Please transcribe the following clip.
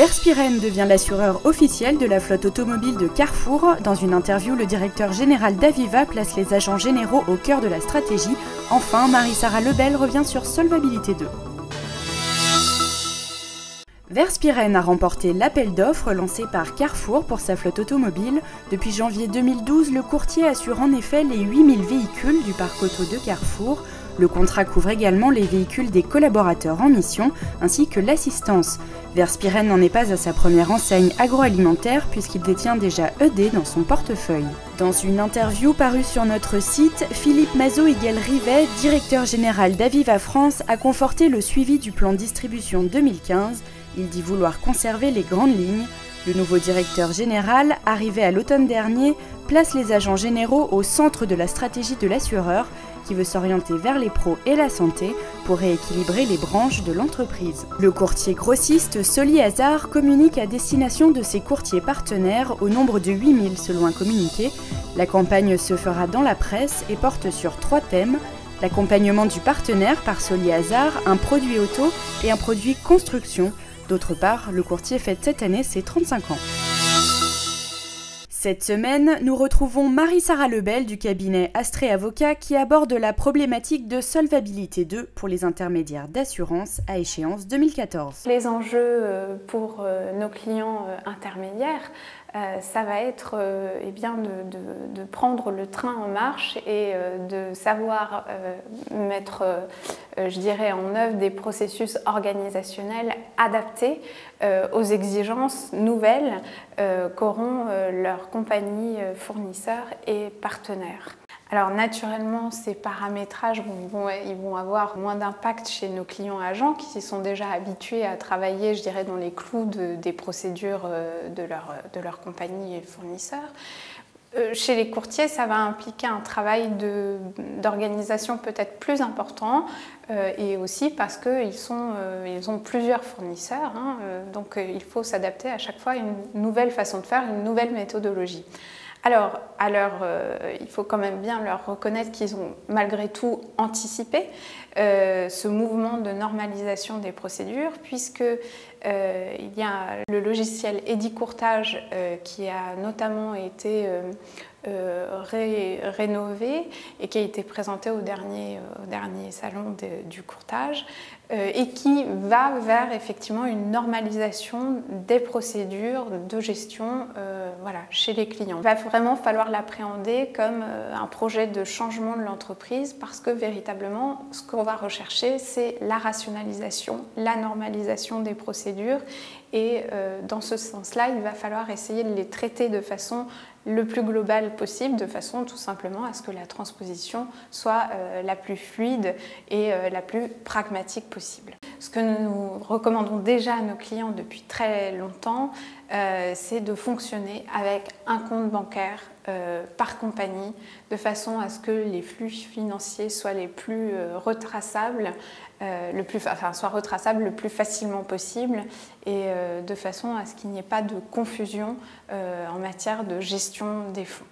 Verspiren devient l'assureur officiel de la flotte automobile de Carrefour. Dans une interview, le directeur général d'Aviva place les agents généraux au cœur de la stratégie. Enfin, Marie-Sarah Lebel revient sur Solvabilité 2. Verspiren a remporté l'appel d'offres lancé par Carrefour pour sa flotte automobile. Depuis janvier 2012, le courtier assure en effet les 8000 véhicules du parc auto de Carrefour. Le contrat couvre également les véhicules des collaborateurs en mission, ainsi que l'assistance. Verspiren n'en est pas à sa première enseigne agroalimentaire puisqu'il détient déjà ED dans son portefeuille. Dans une interview parue sur notre site, Philippe Mazot-Higuel-Rivet, directeur général d'Aviva France, a conforté le suivi du plan distribution 2015. Il dit vouloir conserver les grandes lignes. Le nouveau directeur général, arrivé à l'automne dernier, place les agents généraux au centre de la stratégie de l'assureur, qui veut s'orienter vers les pros et la santé pour rééquilibrer les branches de l'entreprise. Le courtier grossiste Soli Hazard communique à destination de ses courtiers partenaires au nombre de 8000 selon un communiqué. La campagne se fera dans la presse et porte sur 3 thèmes. L'accompagnement du partenaire par Soli Hazard, un produit auto et un produit construction. D'autre part, le courtier fête cette année ses 35 ans. Cette semaine, nous retrouvons Marie-Sarah Lebel du cabinet Astrée Avocat qui aborde la problématique de Solvabilité 2 pour les intermédiaires d'assurance à échéance 2014. Les enjeux pour nos clients intermédiaires, ça va être de prendre le train en marche et de savoir mettre en œuvre des processus organisationnels adaptés aux exigences nouvelles qu'auront leurs compagnies fournisseurs et partenaires. Alors naturellement, ces paramétrages ils vont avoir moins d'impact chez nos clients agents qui sont déjà habitués à travailler, dans les clous des procédures de leur compagnie et fournisseurs. Chez les courtiers, ça va impliquer un travail d'organisation peut-être plus important et aussi parce qu'ils ont plusieurs fournisseurs, donc il faut s'adapter à chaque fois à une nouvelle façon de faire, une nouvelle méthodologie. Alors, il faut quand même bien leur reconnaître qu'ils ont malgré tout anticipé ce mouvement de normalisation des procédures puisque il y a le logiciel Edicourtage qui a notamment été rénové et qui a été présenté au dernier salon du courtage et qui va vers effectivement une normalisation des procédures de gestion chez les clients. Il va vraiment falloir l'appréhender comme un projet de changement de l'entreprise parce que véritablement ce qu'on va rechercher c'est la rationalisation, la normalisation des procédures et dans ce sens-là il va falloir essayer de les traiter de façon le plus global possible, de façon tout simplement à ce que la transposition soit la plus fluide et la plus pragmatique possible. Ce que nous recommandons déjà à nos clients depuis très longtemps, c'est de fonctionner avec un compte bancaire par compagnie, de façon à ce que les flux financiers soient les plus retraçables, soient retraçables le plus facilement possible et de façon à ce qu'il n'y ait pas de confusion en matière de gestion des fonds.